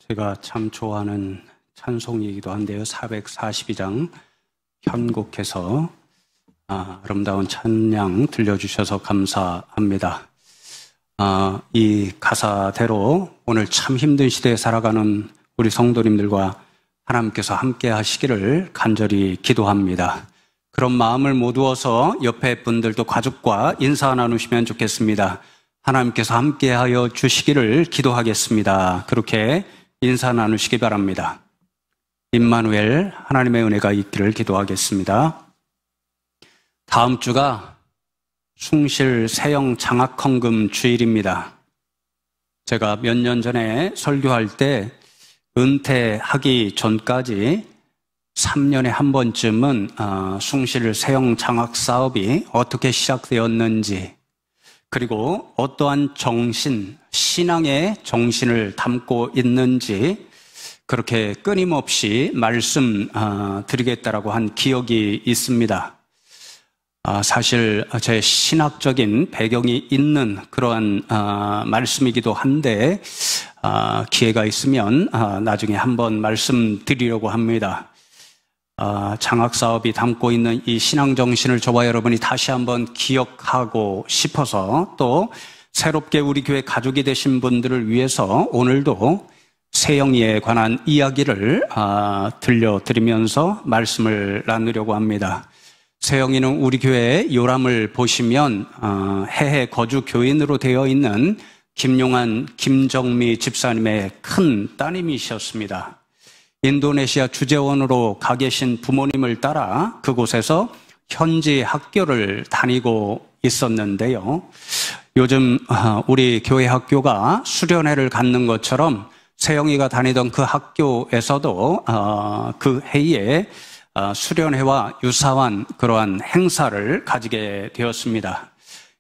제가 참 좋아하는 찬송이기도 한데요. 442장 현곡해서 아름다운 찬양 들려주셔서 감사합니다. 이 가사대로 오늘 참 힘든 시대에 살아가는 우리 성도님들과 하나님께서 함께 하시기를 간절히 기도합니다. 그런 마음을 모두어서 옆에 분들도 가족과 인사 나누시면 좋겠습니다. 하나님께서 함께하여 주시기를 기도하겠습니다. 그렇게 인사 나누시기 바랍니다. 임마누엘 하나님의 은혜가 있기를 기도하겠습니다. 다음 주가 숭실 세영 장학헌금 주일입니다. 제가 몇 년 전에 설교할 때 은퇴하기 전까지 3년에 한 번쯤은 숭실 세영 장학 사업이 어떻게 시작되었는지, 그리고 어떠한 정신, 신앙의 정신을 담고 있는지 그렇게 끊임없이 말씀 드리겠다라고 한 기억이 있습니다. 사실 제 신학적인 배경이 있는 그러한 말씀이기도 한데 기회가 있으면 나중에 한번 말씀드리려고 합니다. 장학사업이 담고 있는 이 신앙정신을 저와 여러분이 다시 한번 기억하고 싶어서, 또 새롭게 우리 교회 가족이 되신 분들을 위해서 오늘도 세영이에 관한 이야기를 들려드리면서 말씀을 나누려고 합니다. 세영이는 우리 교회의 요람을 보시면 해해 거주 교인으로 되어 있는 김용환, 김정미 집사님의 큰 따님이셨습니다. 인도네시아 주재원으로 가 계신 부모님을 따라 그곳에서 현지 학교를 다니고 있었는데요. 요즘 우리 교회 학교가 수련회를 갖는 것처럼 세영이가 다니던 그 학교에서도 그 해에 수련회와 유사한 그러한 행사를 가지게 되었습니다.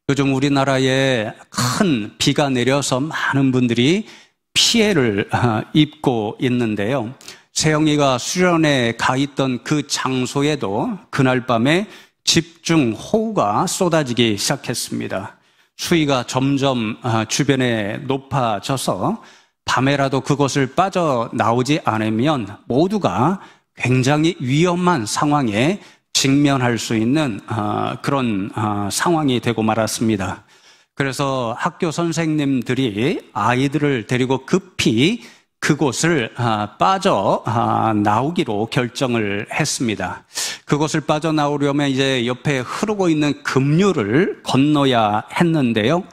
요즘 우리나라에 큰 비가 내려서 많은 분들이 피해를 입고 있는데요. 세영이가 수련회에 가 있던 그 장소에도 그날 밤에 집중호우가 쏟아지기 시작했습니다. 수위가 점점 주변에 높아져서 밤에라도 그곳을 빠져나오지 않으면 모두가 굉장히 위험한 상황에 직면할 수 있는 그런 상황이 되고 말았습니다. 그래서 학교 선생님들이 아이들을 데리고 급히 그곳을 빠져나오기로 결정을 했습니다. 그곳을 빠져나오려면 이제 옆에 흐르고 있는 급류를 건너야 했는데요.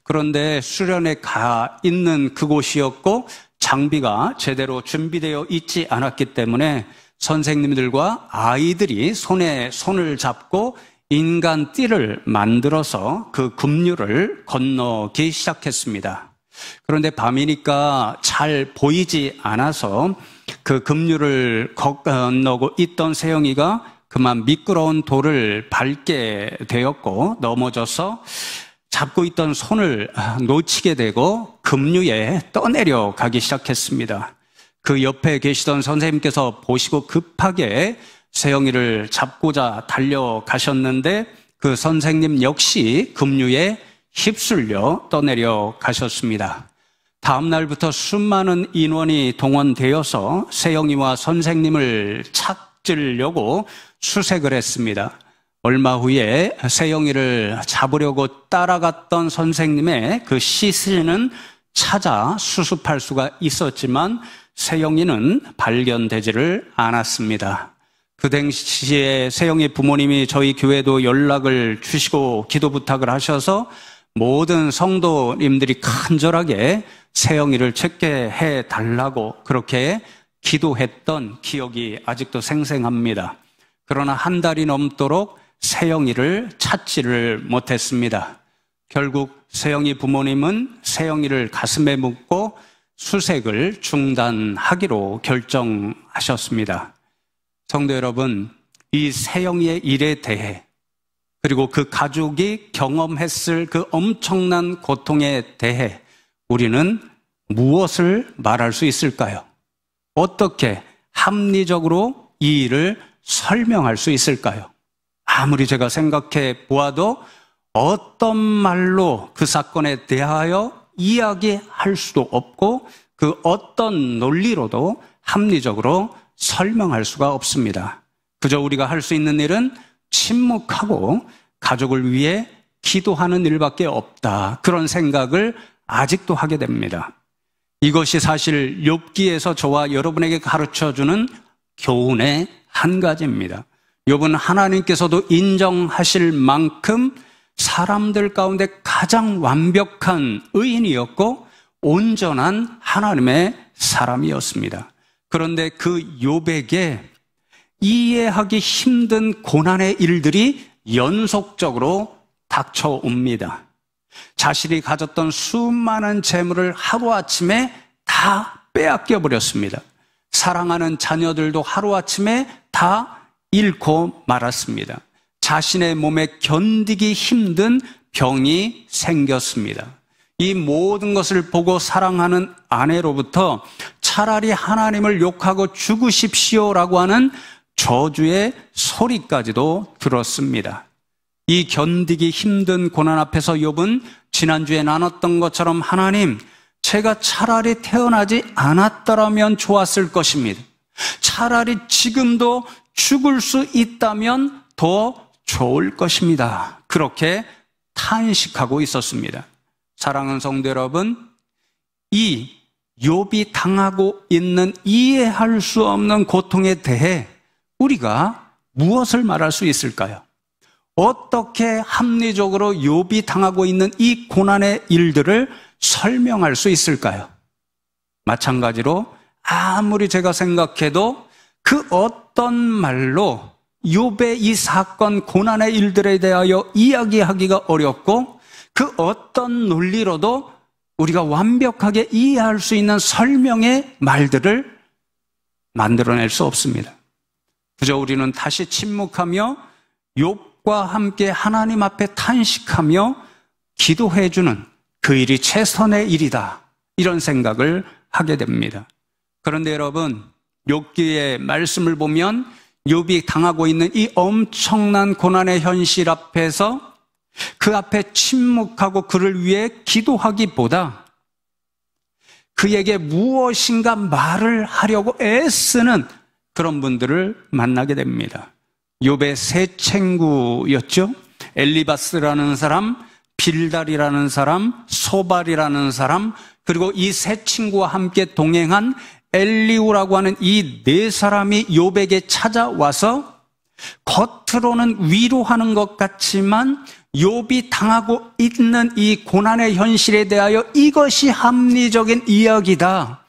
그런데 수련에 가 있는 그곳이었고 장비가 제대로 준비되어 있지 않았기 때문에 선생님들과 아이들이 손에 손을 잡고 인간띠를 만들어서 그 급류를 건너기 시작했습니다. 그런데 밤이니까 잘 보이지 않아서 그 급류를 건너고 있던 세영이가 그만 미끄러운 돌을 밟게 되었고 넘어져서 잡고 있던 손을 놓치게 되고 급류에 떠내려 가기 시작했습니다. 그 옆에 계시던 선생님께서 보시고 급하게 세영이를 잡고자 달려가셨는데 그 선생님 역시 급류에 휩쓸려 떠내려 가셨습니다. 다음 날부터 수많은 인원이 동원되어서 세영이와 선생님을 찾으려고 수색을 했습니다. 얼마 후에 세영이를 잡으려고 따라갔던 선생님의 그 시신은 찾아 수습할 수가 있었지만 세영이는 발견되지를 않았습니다. 그 당시에 세영이 부모님이 저희 교회도 연락을 주시고 기도 부탁을 하셔서 모든 성도님들이 간절하게 세영이를 찾게 해달라고 그렇게 기도했던 기억이 아직도 생생합니다. 그러나 한 달이 넘도록 세영이를 찾지를 못했습니다. 결국 세영이 부모님은 세영이를 가슴에 묻고 수색을 중단하기로 결정하셨습니다. 성도 여러분, 이 세영이의 일에 대해, 그리고 그 가족이 경험했을 그 엄청난 고통에 대해 우리는 무엇을 말할 수 있을까요? 어떻게 합리적으로 이 일을 설명할 수 있을까요? 아무리 제가 생각해 보아도 어떤 말로 그 사건에 대하여 이야기할 수도 없고 그 어떤 논리로도 합리적으로 설명할 수가 없습니다. 그저 우리가 할 수 있는 일은 침묵하고 가족을 위해 기도하는 일밖에 없다. 그런 생각을 아직도 하게 됩니다. 이것이 사실 욥기에서 저와 여러분에게 가르쳐주는 교훈의 한 가지입니다. 욥은 하나님께서도 인정하실 만큼 사람들 가운데 가장 완벽한 의인이었고 온전한 하나님의 사람이었습니다. 그런데 그 욥에게 이해하기 힘든 고난의 일들이 연속적으로 닥쳐옵니다. 자신이 가졌던 수많은 재물을 하루아침에 다 빼앗겨 버렸습니다. 사랑하는 자녀들도 하루아침에 다 잃고 말았습니다. 자신의 몸에 견디기 힘든 병이 생겼습니다. 이 모든 것을 보고 사랑하는 아내로부터 차라리 하나님을 욕하고 죽으십시오라고 하는 저주의 소리까지도 들었습니다. 이 견디기 힘든 고난 앞에서 욥은 지난주에 나눴던 것처럼 하나님, 제가 차라리 태어나지 않았더라면 좋았을 것입니다. 차라리 지금도 죽을 수 있다면 더 좋을 것입니다. 그렇게 탄식하고 있었습니다. 사랑하는 성도 여러분, 이 욥이 당하고 있는 이해할 수 없는 고통에 대해 우리가 무엇을 말할 수 있을까요? 어떻게 합리적으로 욥이 당하고 있는 이 고난의 일들을 설명할 수 있을까요? 마찬가지로 아무리 제가 생각해도 그 어떤 말로 욥의 이 사건, 고난의 일들에 대하여 이야기하기가 어렵고 그 어떤 논리로도 우리가 완벽하게 이해할 수 있는 설명의 말들을 만들어낼 수 없습니다. 그저 우리는 다시 침묵하며 욥과 함께 하나님 앞에 탄식하며 기도해주는 그 일이 최선의 일이다, 이런 생각을 하게 됩니다. 그런데 여러분, 욥기의 말씀을 보면 욥이 당하고 있는 이 엄청난 고난의 현실 앞에서 그 앞에 침묵하고 그를 위해 기도하기보다 그에게 무엇인가 말을 하려고 애쓰는 그런 분들을 만나게 됩니다. 욥의 세 친구였죠. 엘리바스라는 사람, 빌달이라는 사람, 소발이라는 사람, 그리고 이 세 친구와 함께 동행한 엘리후라고 하는 이 네 사람이 욥에게 찾아와서 겉으로는 위로하는 것 같지만 욥이 당하고 있는 이 고난의 현실에 대하여 이것이 합리적인 이야기다,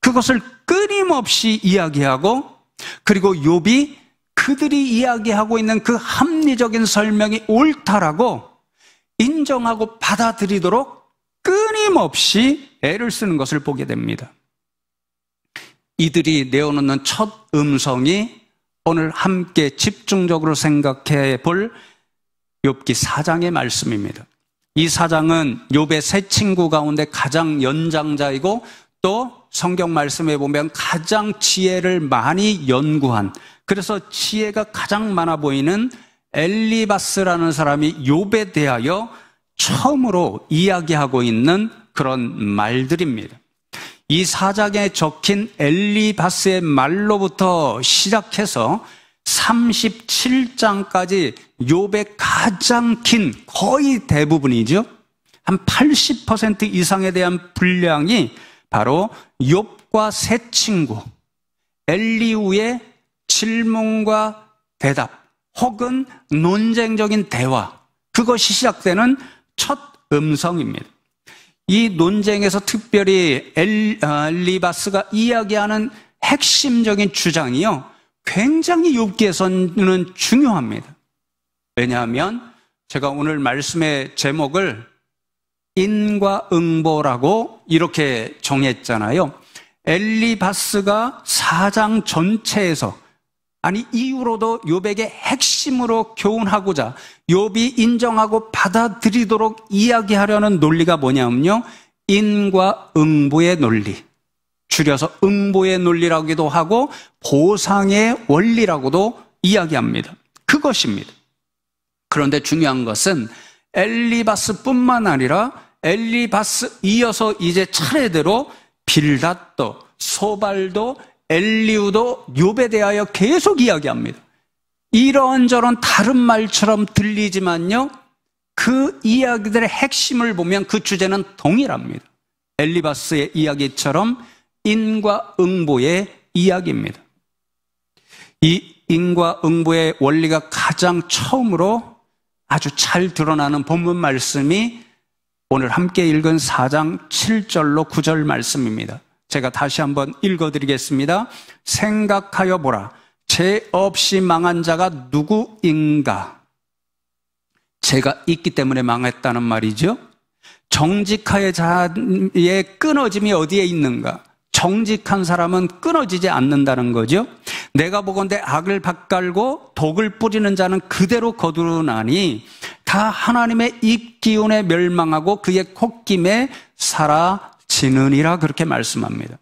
그것을 끊임없이 이야기하고, 그리고 욥이 그들이 이야기하고 있는 그 합리적인 설명이 옳다라고 인정하고 받아들이도록 끊임없이 애를 쓰는 것을 보게 됩니다. 이들이 내어놓는 첫 음성이 오늘 함께 집중적으로 생각해 볼 욥기 4장의 말씀입니다. 이 4장은 욥의 세 친구 가운데 가장 연장자이고 또 성경 말씀에 보면 가장 지혜를 많이 연구한, 그래서 지혜가 가장 많아 보이는 엘리바스라는 사람이 욥에 대하여 처음으로 이야기하고 있는 그런 말들입니다. 이 4장에 적힌 엘리바스의 말로부터 시작해서 37장까지 욥의 가장 긴, 거의 대부분이죠, 한 80% 이상에 대한 분량이 바로 욥과 세 친구 엘리후의 질문과 대답 혹은 논쟁적인 대화, 그것이 시작되는 첫 음성입니다. 이 논쟁에서 특별히 엘리바스가 이야기하는 핵심적인 주장이요, 굉장히 욥기에서는 중요합니다. 왜냐하면 제가 오늘 말씀의 제목을 인과응보라고 이렇게 정했잖아요. 엘리바스가 4장 전체에서, 아니 이후로도 욥에게 핵심으로 교훈하고자 욥이 인정하고 받아들이도록 이야기하려는 논리가 뭐냐면요, 인과응보의 논리, 줄여서 응보의 논리라고도 하고 보상의 원리라고도 이야기합니다. 그것입니다. 그런데 중요한 것은 엘리바스뿐만 아니라 엘리바스 이어서 이제 차례대로 빌닷도, 소발도, 엘리후도 욥에 대하여 계속 이야기합니다. 이런저런 다른 말처럼 들리지만요, 그 이야기들의 핵심을 보면 그 주제는 동일합니다. 엘리바스의 이야기처럼 인과응보의 이야기입니다. 이 인과응보의 원리가 가장 처음으로 아주 잘 드러나는 본문 말씀이 오늘 함께 읽은 4장 7절로 9절 말씀입니다. 제가 다시 한번 읽어드리겠습니다. 생각하여 보라. 죄 없이 망한 자가 누구인가? 죄가 있기 때문에 망했다는 말이죠. 정직하의 자의 끊어짐이 어디에 있는가? 정직한 사람은 끊어지지 않는다는 거죠. 내가 보건대 악을 밭갈고 독을 뿌리는 자는 그대로 거두나니 다 하나님의 입 기운에 멸망하고 그의 콧김에 사라지느니라, 그렇게 말씀합니다.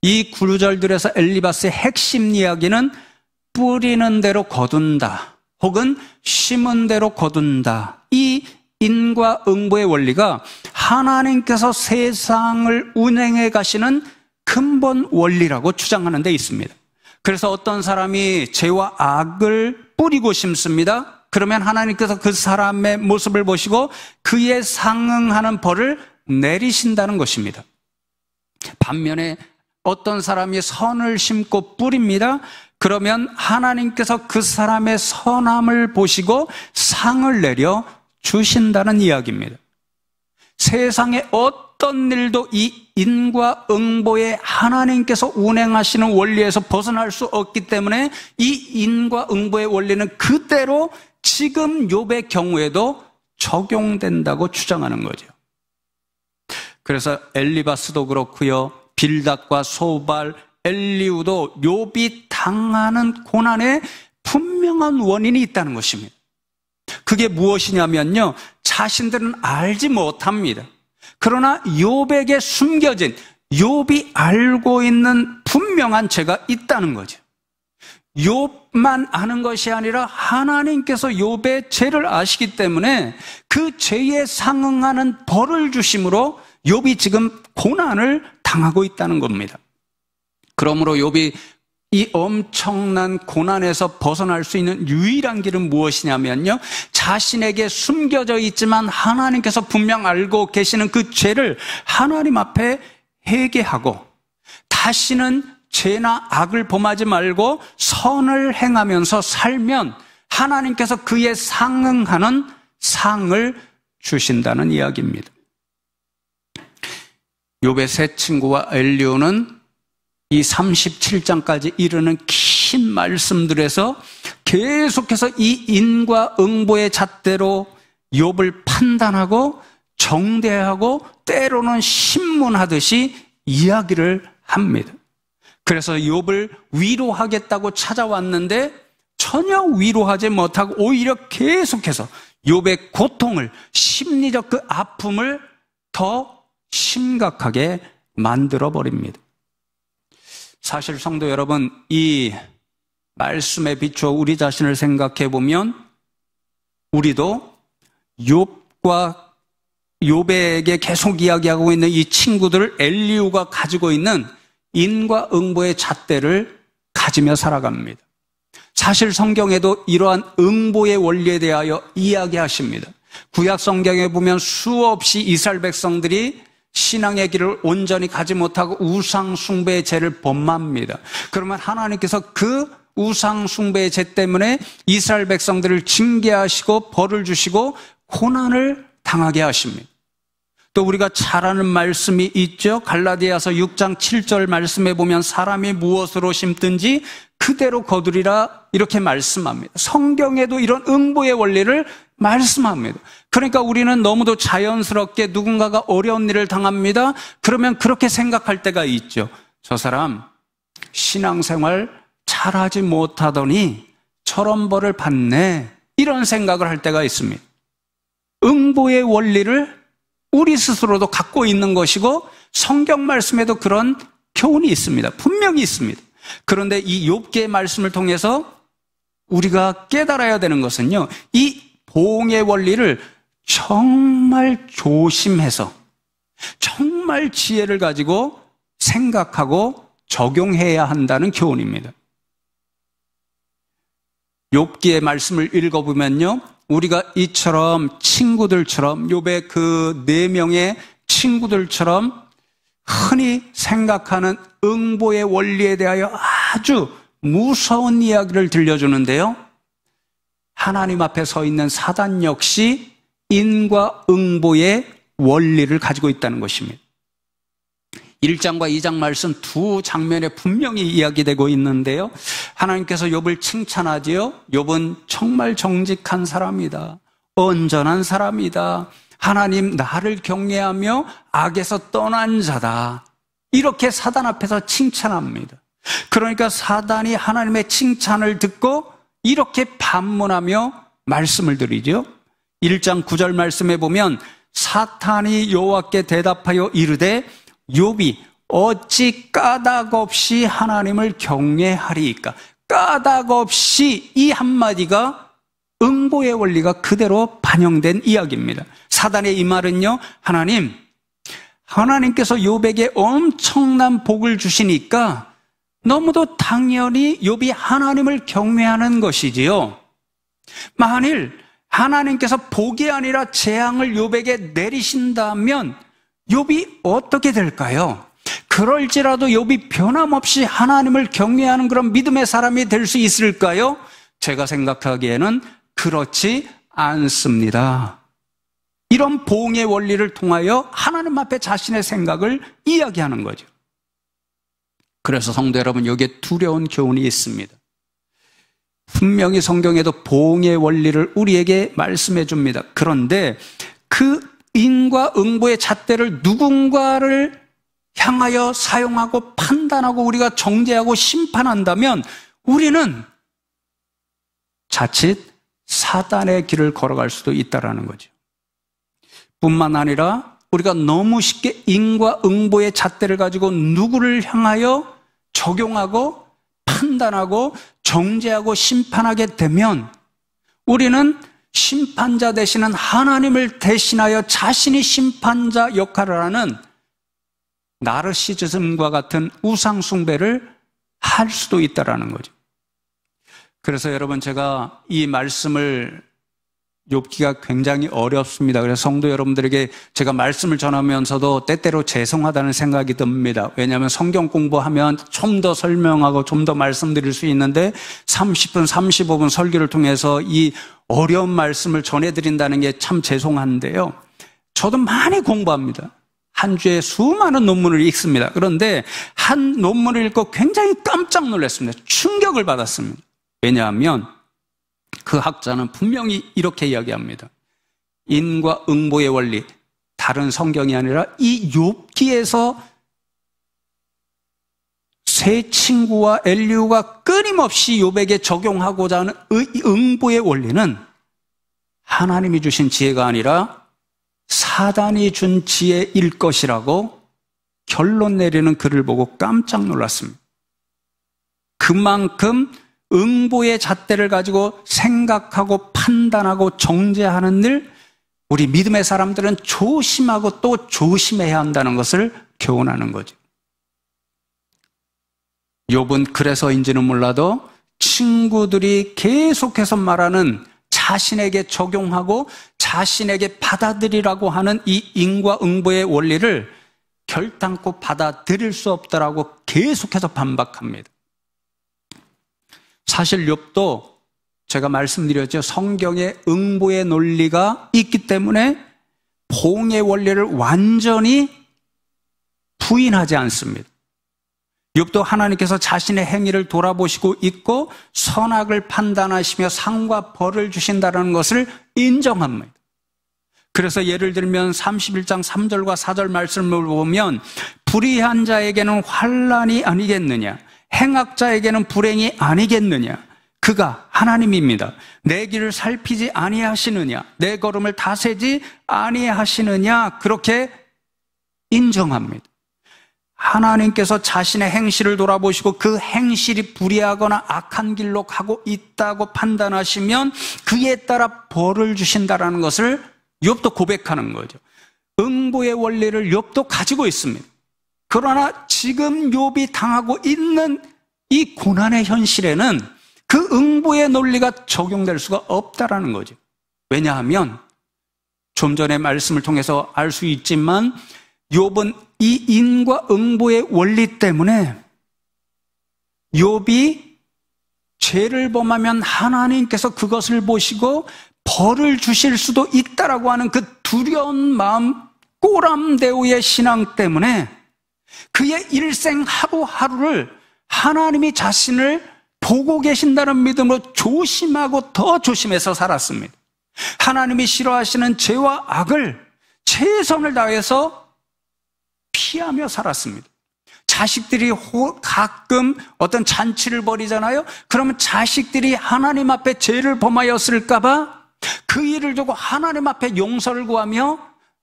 이 구절들에서 엘리바스의 핵심 이야기는 뿌리는 대로 거둔다, 혹은 심은 대로 거둔다. 이 인과응보의 원리가 하나님께서 세상을 운행해 가시는 근본 원리라고 주장하는 데 있습니다. 그래서 어떤 사람이 죄와 악을 뿌리고 심습니다. 그러면 하나님께서 그 사람의 모습을 보시고 그에 상응하는 벌을 내리신다는 것입니다. 반면에 어떤 사람이 선을 심고 뿌립니다. 그러면 하나님께서 그 사람의 선함을 보시고 상을 내려 주신다는 이야기입니다. 세상의 어떤 일도 이 인과응보의 하나님께서 운행하시는 원리에서 벗어날 수 없기 때문에 이 인과응보의 원리는 그대로 지금 욥의 경우에도 적용된다고 주장하는 거죠. 그래서 엘리바스도 그렇고요, 빌닷과 소발, 엘리후도 욥이 당하는 고난에 분명한 원인이 있다는 것입니다. 그게 무엇이냐면요, 자신들은 알지 못합니다. 그러나 욥에게 숨겨진, 욥이 알고 있는 분명한 죄가 있다는 거죠. 욥만 아는 것이 아니라 하나님께서 욥의 죄를 아시기 때문에 그 죄에 상응하는 벌을 주심으로 욥이 지금 고난을 당하고 있다는 겁니다. 그러므로 욥이 이 엄청난 고난에서 벗어날 수 있는 유일한 길은 무엇이냐면요, 자신에게 숨겨져 있지만 하나님께서 분명 알고 계시는 그 죄를 하나님 앞에 회개하고 다시는 죄나 악을 범하지 말고 선을 행하면서 살면 하나님께서 그에 상응하는 상을 주신다는 이야기입니다. 욥의 세 친구와 엘리후는 이 37장까지 이르는 긴 말씀들에서 계속해서 이 인과응보의 잣대로 욥을 판단하고 정죄하고 때로는 신문하듯이 이야기를 합니다. 그래서 욥을 위로하겠다고 찾아왔는데 전혀 위로하지 못하고 오히려 계속해서 욥의 고통을, 심리적 그 아픔을 더 심각하게 만들어버립니다. 사실 성도 여러분, 이 말씀에 비추어 우리 자신을 생각해 보면 우리도 욥에게 계속 이야기하고 있는 이 친구들을 엘리후가 가지고 있는 인과응보의 잣대를 가지며 살아갑니다. 사실 성경에도 이러한 응보의 원리에 대하여 이야기하십니다. 구약 성경에 보면 수없이 이스라엘 백성들이 신앙의 길을 온전히 가지 못하고 우상 숭배의 죄를 범합니다. 그러면 하나님께서 그 우상 숭배의 죄 때문에 이스라엘 백성들을 징계하시고 벌을 주시고 고난을 당하게 하십니다. 또 우리가 잘 아는 말씀이 있죠. 갈라디아서 6장 7절 말씀에 보면 사람이 무엇으로 심든지 그대로 거두리라, 이렇게 말씀합니다. 성경에도 이런 응보의 원리를 말씀합니다. 그러니까 우리는 너무도 자연스럽게 누군가가 어려운 일을 당합니다. 그러면 그렇게 생각할 때가 있죠. 저 사람 신앙생활 잘하지 못하더니 저런 벌을 받네, 이런 생각을 할 때가 있습니다. 응보의 원리를 우리 스스로도 갖고 있는 것이고 성경 말씀에도 그런 교훈이 있습니다. 분명히 있습니다. 그런데 이 욥기의 말씀을 통해서 우리가 깨달아야 되는 것은요, 이 보응의 원리를 정말 조심해서 정말 지혜를 가지고 생각하고 적용해야 한다는 교훈입니다. 욥기의 말씀을 읽어보면요, 우리가 이처럼 친구들처럼, 욥의 그 4명의 친구들처럼 흔히 생각하는 응보의 원리에 대하여 아주 무서운 이야기를 들려주는데요, 하나님 앞에 서 있는 사단 역시 인과 응보의 원리를 가지고 있다는 것입니다. 1장과 2장 말씀 두 장면에 분명히 이야기되고 있는데요, 하나님께서 욥을 칭찬하지요. 욥은 정말 정직한 사람이다, 온전한 사람이다, 하나님 나를 경외하며 악에서 떠난 자다, 이렇게 사단 앞에서 칭찬합니다. 그러니까 사단이 하나님의 칭찬을 듣고 이렇게 반문하며 말씀을 드리죠. 1장 9절 말씀에 보면 사탄이 여호와께 대답하여 이르되 욥이 어찌 까닭 없이 하나님을 경외하리이까. 까닭 없이, 이 한마디가 응보의 원리가 그대로 반영된 이야기입니다. 사단의 이 말은요, 하나님께서 욥에게 엄청난 복을 주시니까 너무도 당연히 욥이 하나님을 경외하는 것이지요. 만일 하나님께서 복이 아니라 재앙을 욥에게 내리신다면 욥이 어떻게 될까요? 그럴지라도 욥이 변함없이 하나님을 경외하는 그런 믿음의 사람이 될 수 있을까요? 제가 생각하기에는 그렇지 않습니다. 이런 보응의 원리를 통하여 하나님 앞에 자신의 생각을 이야기하는 거죠. 그래서 성도 여러분, 여기에 두려운 교훈이 있습니다. 분명히 성경에도 보응의 원리를 우리에게 말씀해 줍니다. 그런데 그 인과 응보의 잣대를 누군가를 향하여 사용하고 판단하고 우리가 정죄하고 심판한다면 우리는 자칫 사단의 길을 걸어갈 수도 있다는 거죠. 뿐만 아니라 우리가 너무 쉽게 인과 응보의 잣대를 가지고 누구를 향하여 적용하고 판단하고 정죄하고 심판하게 되면 우리는 심판자 되시는 하나님을 대신하여 자신이 심판자 역할을 하는 나르시즘과 같은 우상 숭배를 할 수도 있다는 거죠. 그래서 여러분, 제가 이 말씀을, 욥기가 굉장히 어렵습니다. 그래서 성도 여러분들에게 제가 말씀을 전하면서도 때때로 죄송하다는 생각이 듭니다. 왜냐하면 성경 공부하면 좀 더 설명하고 좀 더 말씀드릴 수 있는데 30분, 35분 설교를 통해서 이 어려운 말씀을 전해드린다는 게 참 죄송한데요, 저도 많이 공부합니다. 한 주에 수많은 논문을 읽습니다. 그런데 한 논문을 읽고 굉장히 깜짝 놀랐습니다. 충격을 받았습니다. 왜냐하면 그 학자는 분명히 이렇게 이야기합니다. 인과 응보의 원리, 다른 성경이 아니라 이 욥기에서 세 친구와 엘리후가 끊임없이 욥에게 적용하고자 하는 응보의 원리는 하나님이 주신 지혜가 아니라 사단이 준 지혜일 것이라고 결론 내리는 글을 보고 깜짝 놀랐습니다. 그만큼 응보의 잣대를 가지고 생각하고 판단하고 정죄하는 일, 우리 믿음의 사람들은 조심하고 또 조심해야 한다는 것을 교훈하는 거죠. 욥은 그래서인지는 몰라도 친구들이 계속해서 말하는, 자신에게 적용하고 자신에게 받아들이라고 하는 이 인과 응보의 원리를 결단코 받아들일 수 없다라고 계속해서 반박합니다. 사실 욥도 제가 말씀드렸죠. 성경에 응보의 논리가 있기 때문에 보응의 원리를 완전히 부인하지 않습니다. 욥도 하나님께서 자신의 행위를 돌아보시고 있고 선악을 판단하시며 상과 벌을 주신다는 것을 인정합니다. 그래서 예를 들면 31장 3절과 4절 말씀을 보면 불의한 자에게는 환난이 아니겠느냐, 행악자에게는 불행이 아니겠느냐, 그가 하나님입니다. 내 길을 살피지 아니하시느냐, 내 걸음을 다세지 아니하시느냐, 그렇게 인정합니다. 하나님께서 자신의 행실을 돌아보시고 그 행실이 불의하거나 악한 길로 가고 있다고 판단하시면 그에 따라 벌을 주신다라는 것을 욥도 고백하는 거죠. 응보의 원리를 욥도 가지고 있습니다. 그러나 지금 욥이 당하고 있는 이 고난의 현실에는 그 응보의 논리가 적용될 수가 없다라는 거죠. 왜냐하면 좀 전에 말씀을 통해서 알 수 있지만 욥은 이 인과 응보의 원리 때문에 욥이 죄를 범하면 하나님께서 그것을 보시고 벌을 주실 수도 있다라고 하는 그 두려운 마음, 꼬람대오의 신앙 때문에 그의 일생 하루하루를 하나님이 자신을 보고 계신다는 믿음으로 조심하고 더 조심해서 살았습니다. 하나님이 싫어하시는 죄와 악을 최선을 다해서 피하며 살았습니다. 자식들이 가끔 어떤 잔치를 벌이잖아요. 그러면 자식들이 하나님 앞에 죄를 범하였을까 봐 그 일을 두고 하나님 앞에 용서를 구하며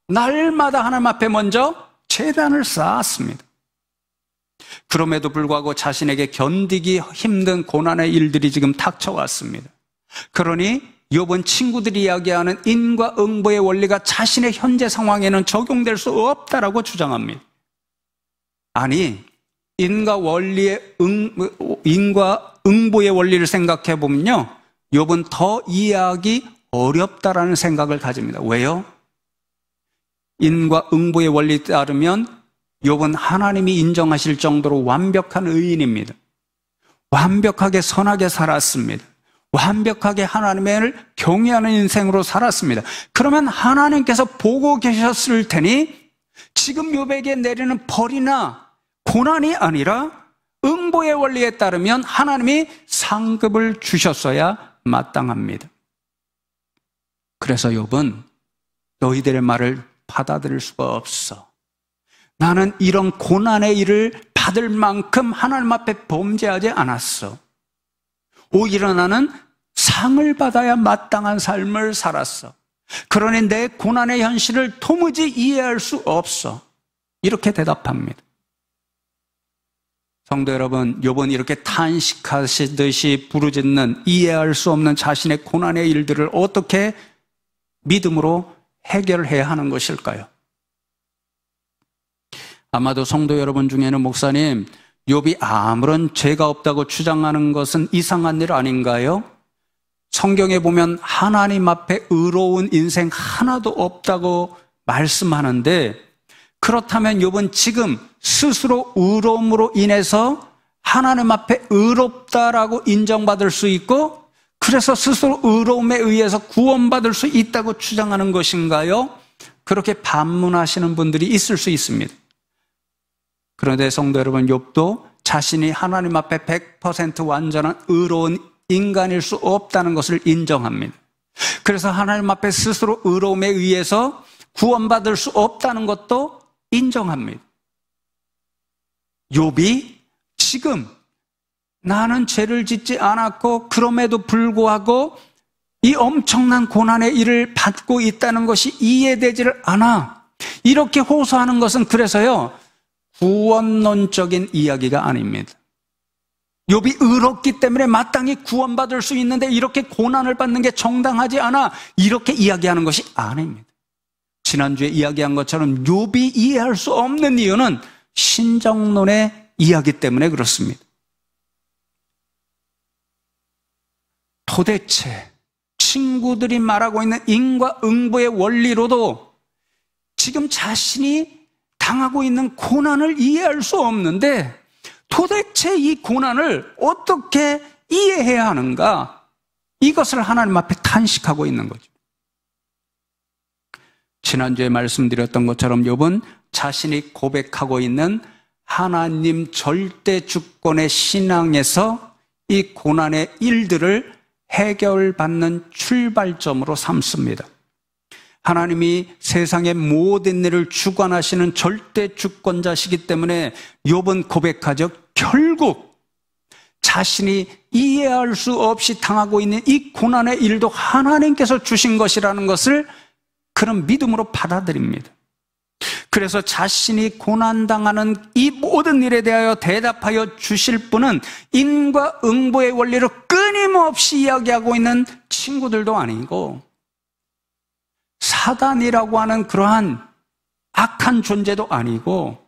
날마다 하나님 앞에 먼저 제단을 쌓았습니다. 그럼에도 불구하고 자신에게 견디기 힘든 고난의 일들이 지금 닥쳐왔습니다. 그러니 욥은 친구들이 이야기하는 인과 응보의 원리가 자신의 현재 상황에는 적용될 수 없다라고 주장합니다. 아니, 인과 응보의 원리를 생각해 보면요, 욥은 더 이해하기 어렵다라는 생각을 가집니다. 왜요? 인과 응보의 원리에 따르면 욥은 하나님이 인정하실 정도로 완벽한 의인입니다. 완벽하게 선하게 살았습니다. 완벽하게 하나님을 경외하는 인생으로 살았습니다. 그러면 하나님께서 보고 계셨을 테니 지금 욥에게 내리는 벌이나 고난이 아니라 응보의 원리에 따르면 하나님이 상급을 주셨어야 마땅합니다. 그래서 욥은 너희들의 말을 받아들일 수가 없어. 나는 이런 고난의 일을 받을 만큼 하나님 앞에 범죄하지 않았어. 오히려 나는 상을 받아야 마땅한 삶을 살았어. 그러니 내 고난의 현실을 도무지 이해할 수 없어. 이렇게 대답합니다. 성도 여러분, 욥은 이렇게 탄식하시듯이 부르짖는 이해할 수 없는 자신의 고난의 일들을 어떻게 믿음으로 해결해야 하는 것일까요? 아마도 성도 여러분 중에는 목사님, 욥이 아무런 죄가 없다고 주장하는 것은 이상한 일 아닌가요? 성경에 보면 하나님 앞에 의로운 인생 하나도 없다고 말씀하는데, 그렇다면 욥은 지금 스스로 의로움으로 인해서 하나님 앞에 의롭다라고 인정받을 수 있고, 그래서 스스로 의로움에 의해서 구원받을 수 있다고 주장하는 것인가요? 그렇게 반문하시는 분들이 있을 수 있습니다. 그런데 성도 여러분, 욥도 자신이 하나님 앞에 100% 완전한 의로운 인간일 수 없다는 것을 인정합니다. 그래서 하나님 앞에 스스로 의로움에 의해서 구원받을 수 없다는 것도 인정합니다. 욥이 지금 나는 죄를 짓지 않았고 그럼에도 불구하고 이 엄청난 고난의 일을 받고 있다는 것이 이해되지를 않아. 이렇게 호소하는 것은 그래서요, 구원론적인 이야기가 아닙니다. 욥이 의롭기 때문에 마땅히 구원받을 수 있는데 이렇게 고난을 받는 게 정당하지 않아. 이렇게 이야기하는 것이 아닙니다. 지난주에 이야기한 것처럼 욥이 이해할 수 없는 이유는 신정론의 이야기 때문에 그렇습니다. 도대체 친구들이 말하고 있는 인과 응보의 원리로도 지금 자신이 당하고 있는 고난을 이해할 수 없는데 도대체 이 고난을 어떻게 이해해야 하는가? 이것을 하나님 앞에 탄식하고 있는 거죠. 지난주에 말씀드렸던 것처럼 욥은 자신이 고백하고 있는 하나님 절대 주권의 신앙에서 이 고난의 일들을 해결받는 출발점으로 삼습니다. 하나님이 세상의 모든 일을 주관하시는 절대 주권자시기 때문에 욥은 고백하죠. 결국 자신이 이해할 수 없이 당하고 있는 이 고난의 일도 하나님께서 주신 것이라는 것을 그런 믿음으로 받아들입니다. 그래서 자신이 고난당하는 이 모든 일에 대하여 대답하여 주실 분은 인과 응보의 원리를 끊임없이 이야기하고 있는 친구들도 아니고 사단이라고 하는 그러한 악한 존재도 아니고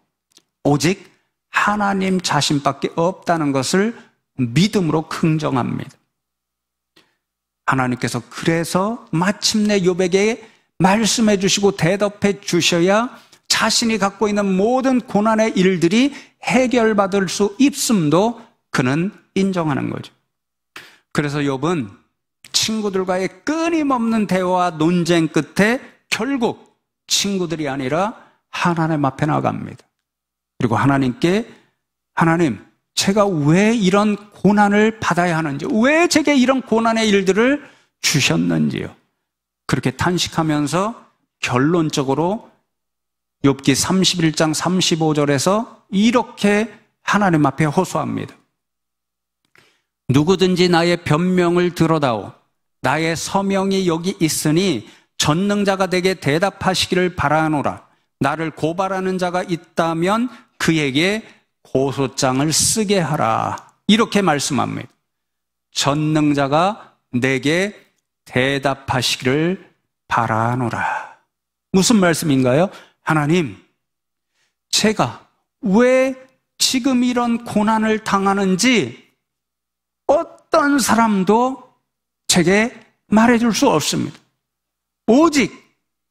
오직 하나님 자신밖에 없다는 것을 믿음으로 긍정합니다. 하나님께서 그래서 마침내 욥에게 말씀해 주시고 대답해 주셔야 자신이 갖고 있는 모든 고난의 일들이 해결받을 수 있음도 그는 인정하는 거죠. 그래서 욥은 친구들과의 끊임없는 대화와 논쟁 끝에 결국 친구들이 아니라 하나님 앞에 나갑니다. 그리고 하나님께 하나님, 제가 왜 이런 고난을 받아야 하는지, 왜 제게 이런 고난의 일들을 주셨는지요. 그렇게 탄식하면서 결론적으로 욥기 31장 35절에서 이렇게 하나님 앞에 호소합니다. 누구든지 나의 변명을 들어다오. 나의 서명이 여기 있으니 전능자가 내게 대답하시기를 바라노라. 나를 고발하는 자가 있다면 그에게 고소장을 쓰게 하라. 이렇게 말씀합니다. 전능자가 내게 대답하시기를 바라노라. 무슨 말씀인가요? 하나님, 제가 왜 지금 이런 고난을 당하는지 어떤 사람도 제게 말해줄 수 없습니다. 오직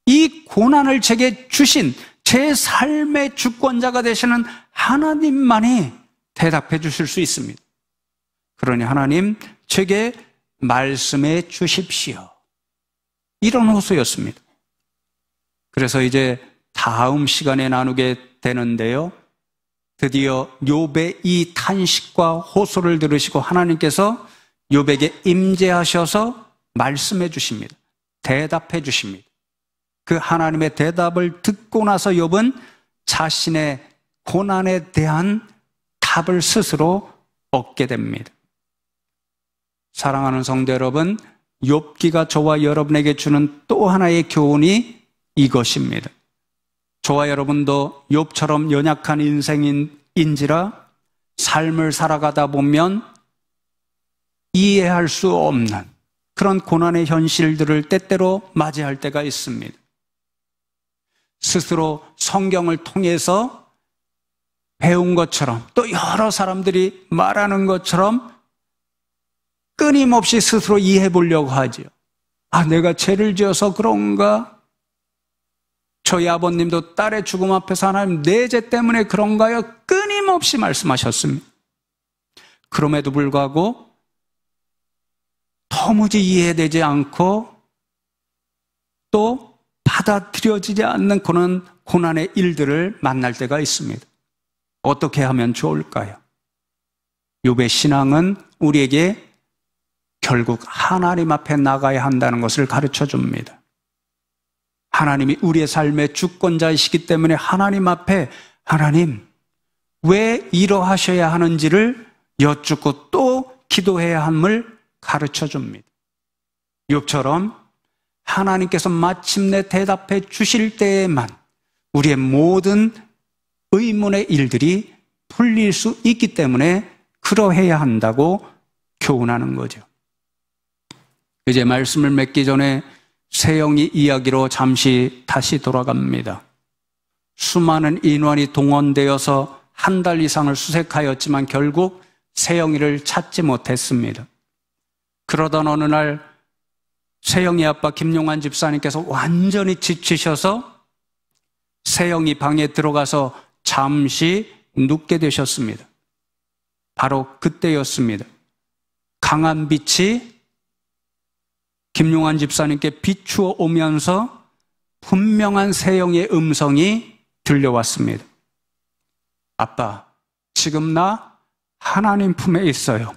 이 고난을 제게 주신 제 삶의 주권자가 되시는 하나님만이 대답해 주실 수 있습니다. 그러니 하나님, 제게 말씀해 주십시오. 이런 호소였습니다. 그래서 이제 다음 시간에 나누게 되는데요. 드디어 욥의 이 탄식과 호소를 들으시고 하나님께서 욥에게 임재하셔서 말씀해 주십니다. 대답해 주십니다. 그 하나님의 대답을 듣고 나서 욥은 자신의 고난에 대한 답을 스스로 얻게 됩니다. 사랑하는 성도 여러분, 욥기가 저와 여러분에게 주는 또 하나의 교훈이 이것입니다. 저와 여러분도 욥처럼 연약한 인생인지라 삶을 살아가다 보면 이해할 수 없는 그런 고난의 현실들을 때때로 맞이할 때가 있습니다. 스스로 성경을 통해서 배운 것처럼 또 여러 사람들이 말하는 것처럼 끊임없이 스스로 이해해 보려고 하지요. 아, 내가 죄를 지어서 그런가? 저희 아버님도 딸의 죽음 앞에서 하나님 내 죄 때문에 그런가요? 끊임없이 말씀하셨습니다. 그럼에도 불구하고 도무지 이해되지 않고 또 받아들여지지 않는 그런 고난의 일들을 만날 때가 있습니다. 어떻게 하면 좋을까요? 욥의 신앙은 우리에게 결국 하나님 앞에 나가야 한다는 것을 가르쳐 줍니다. 하나님이 우리의 삶의 주권자이시기 때문에 하나님 앞에 하나님, 왜 이러하셔야 하는지를 여쭙고 또 기도해야 함을 가르쳐 줍니다. 욥처럼 하나님께서 마침내 대답해 주실 때에만 우리의 모든 의문의 일들이 풀릴 수 있기 때문에 그러해야 한다고 교훈하는 거죠. 이제 말씀을 맺기 전에 세영이 이야기로 잠시 다시 돌아갑니다. 수많은 인원이 동원되어서 한 달 이상을 수색하였지만 결국 세영이를 찾지 못했습니다. 그러던 어느 날 세영이 아빠 김용환 집사님께서 완전히 지치셔서 세영이 방에 들어가서 잠시 눕게 되셨습니다. 바로 그때였습니다. 강한 빛이 김용환 집사님께 비추어 오면서 분명한 세영의 음성이 들려왔습니다. 아빠, 지금 나 하나님 품에 있어요.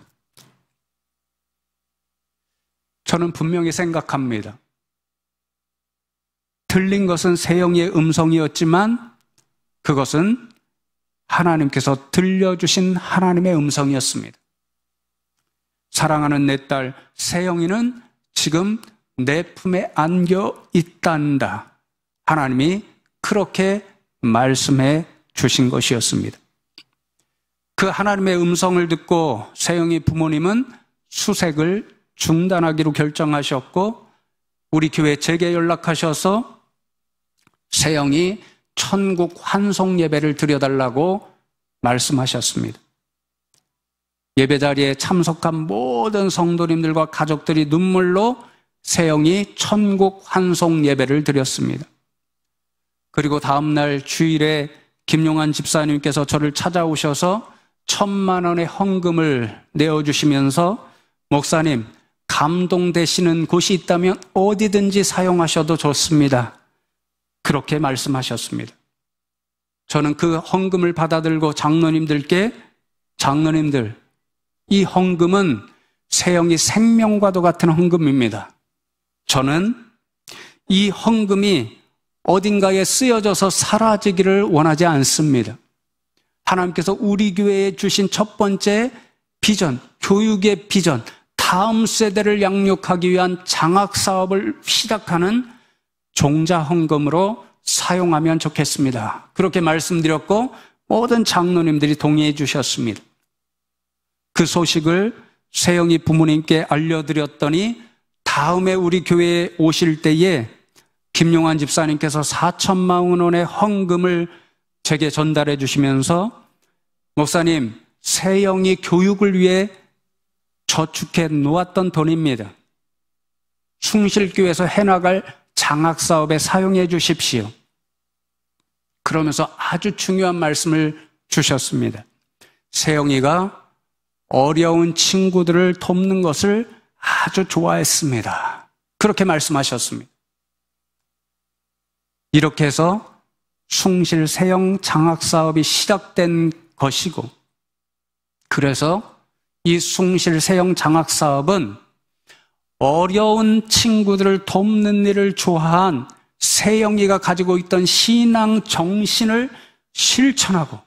저는 분명히 생각합니다. 들린 것은 세영의 음성이었지만 그것은 하나님께서 들려주신 하나님의 음성이었습니다. 사랑하는 내 딸 세영이는 지금 내 품에 안겨 있단다. 하나님이 그렇게 말씀해 주신 것이었습니다. 그 하나님의 음성을 듣고 세영이 부모님은 수색을 중단하기로 결정하셨고 우리 교회 재개 연락하셔서 세영이 천국 환송 예배를 드려달라고 말씀하셨습니다. 예배 자리에 참석한 모든 성도님들과 가족들이 눈물로 세영이 천국 환송 예배를 드렸습니다. 그리고 다음날 주일에 김용환 집사님께서 저를 찾아오셔서 1,000만 원의 헌금을 내어주시면서 목사님, 감동되시는 곳이 있다면 어디든지 사용하셔도 좋습니다. 그렇게 말씀하셨습니다. 저는 그 헌금을 받아들고 장로님들께 장로님들, 이 헌금은 세영이 생명과도 같은 헌금입니다. 저는 이 헌금이 어딘가에 쓰여져서 사라지기를 원하지 않습니다. 하나님께서 우리 교회에 주신 첫 번째 비전, 교육의 비전, 다음 세대를 양육하기 위한 장학사업을 시작하는 종자헌금으로 사용하면 좋겠습니다. 그렇게 말씀드렸고 모든 장로님들이 동의해 주셨습니다. 그 소식을 세영이 부모님께 알려드렸더니 다음에 우리 교회에 오실 때에 김용환 집사님께서 4,000만 원의 헌금을 제게 전달해 주시면서 목사님, 세영이 교육을 위해 저축해 놓았던 돈입니다. 숭실교회에서 해나갈 장학사업에 사용해 주십시오. 그러면서 아주 중요한 말씀을 주셨습니다. 세영이가 어려운 친구들을 돕는 것을 아주 좋아했습니다. 그렇게 말씀하셨습니다. 이렇게 해서 숭실 세영 장학사업이 시작된 것이고, 그래서 이 숭실 세영 장학사업은 어려운 친구들을 돕는 일을 좋아한 세영이가 가지고 있던 신앙 정신을 실천하고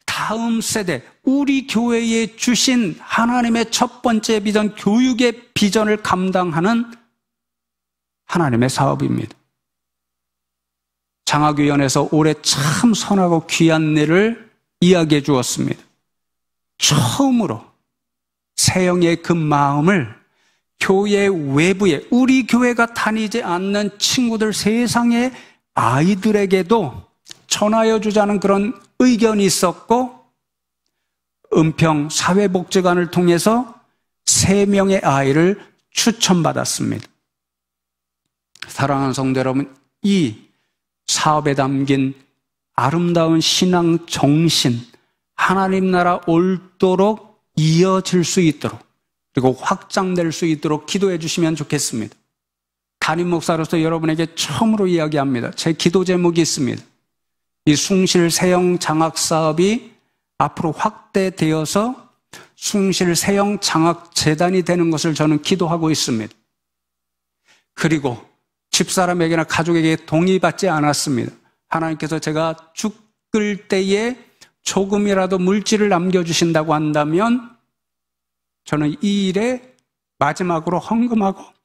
다음 세대, 우리 교회에 주신 하나님의 첫 번째 비전, 교육의 비전을 감당하는 하나님의 사업입니다. 장학위원회에서 올해 참 선하고 귀한 일을 이야기해 주었습니다. 처음으로 세영이의 그 마음을 교회 외부에, 우리 교회가 다니지 않는 친구들, 세상의 아이들에게도 전하여 주자는 그런 의견이 있었고, 은평 사회복지관을 통해서 3명의 아이를 추천받았습니다. 사랑하는 성도 여러분, 이 사업에 담긴 아름다운 신앙 정신, 하나님 나라 옳도록 이어질 수 있도록, 그리고 확장될 수 있도록 기도해 주시면 좋겠습니다. 담임 목사로서 여러분에게 처음으로 이야기합니다. 제 기도 제목이 있습니다. 이 숭실 세영 장학 사업이 앞으로 확대되어서 숭실 세영 장학 재단이 되는 것을 저는 기도하고 있습니다. 그리고 집사람에게나 가족에게 동의받지 않았습니다. 하나님께서 제가 죽을 때에 조금이라도 물질을 남겨주신다고 한다면 저는 이 일에 마지막으로 헌금하고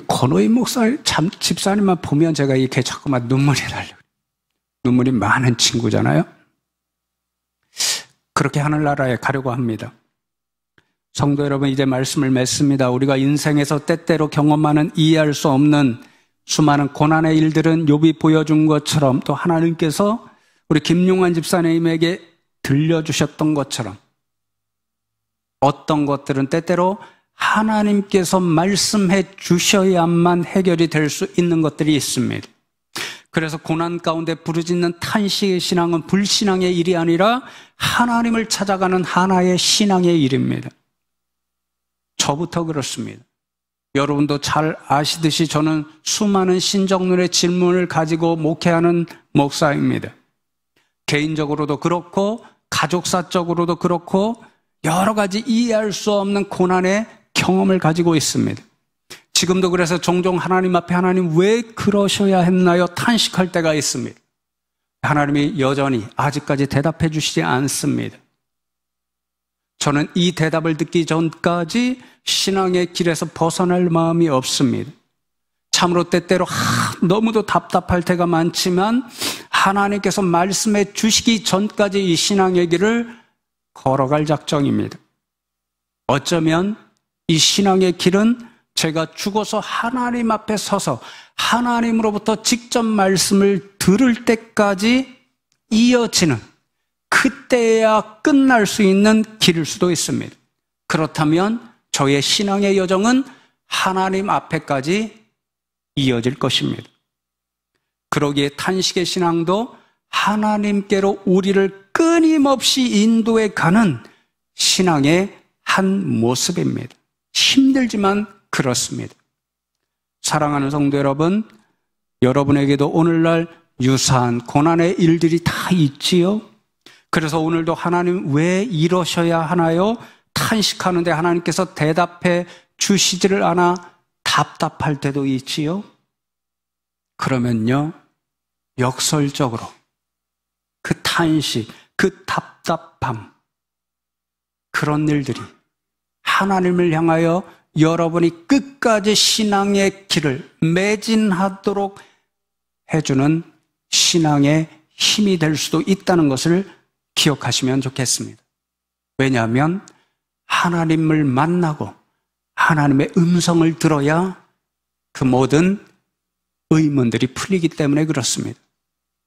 권호인 목사 집사님만 보면 제가 이렇게 자꾸만 눈물이 나려고. 눈물이 많은 친구잖아요. 그렇게 하늘나라에 가려고 합니다. 성도 여러분, 이제 말씀을 맺습니다. 우리가 인생에서 때때로 경험하는 이해할 수 없는 수많은 고난의 일들은 욥이 보여준 것처럼, 또 하나님께서 우리 김용환 집사님에게 들려주셨던 것처럼 어떤 것들은 때때로 하나님께서 말씀해 주셔야만 해결이 될 수 있는 것들이 있습니다. 그래서 고난 가운데 부르짖는 탄식의 신앙은 불신앙의 일이 아니라 하나님을 찾아가는 하나의 신앙의 일입니다. 저부터 그렇습니다. 여러분도 잘 아시듯이 저는 수많은 신정론의 질문을 가지고 목회하는 목사입니다. 개인적으로도 그렇고 가족사적으로도 그렇고 여러 가지 이해할 수 없는 고난의 경험을 가지고 있습니다. 지금도 그래서 종종 하나님 앞에 하나님 왜 그러셔야 했나요? 탄식할 때가 있습니다. 하나님이 여전히 아직까지 대답해 주시지 않습니다. 저는 이 대답을 듣기 전까지 신앙의 길에서 벗어날 마음이 없습니다. 참으로 때때로 너무도 답답할 때가 많지만 하나님께서 말씀해 주시기 전까지 이 신앙의 길을 걸어갈 작정입니다. 어쩌면 이 신앙의 길은 제가 죽어서 하나님 앞에 서서 하나님으로부터 직접 말씀을 들을 때까지 이어지는, 그때야 끝날 수 있는 길일 수도 있습니다. 그렇다면 저의 신앙의 여정은 하나님 앞에까지 이어질 것입니다. 그러기에 탄식의 신앙도 하나님께로 우리를 끊임없이 인도해 가는 신앙의 한 모습입니다. 힘들지만 그렇습니다. 사랑하는 성도 여러분, 여러분에게도 오늘날 유사한 고난의 일들이 다 있지요. 그래서 오늘도 하나님 왜 이러셔야 하나요? 탄식하는데 하나님께서 대답해 주시지를 않아 답답할 때도 있지요. 그러면요, 역설적으로 그 탄식, 그 답답함, 그런 일들이 하나님을 향하여 여러분이 끝까지 신앙의 길을 매진하도록 해주는 신앙의 힘이 될 수도 있다는 것을 기억하시면 좋겠습니다. 왜냐하면 하나님을 만나고 하나님의 음성을 들어야 그 모든 의문들이 풀리기 때문에 그렇습니다.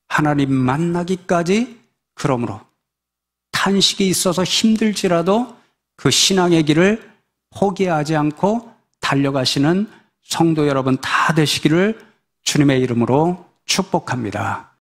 하나님 만나기까지 그러므로 탄식이 있어서 힘들지라도 그 신앙의 길을 포기하지 않고 달려가시는 성도 여러분 다 되시기를 주님의 이름으로 축복합니다.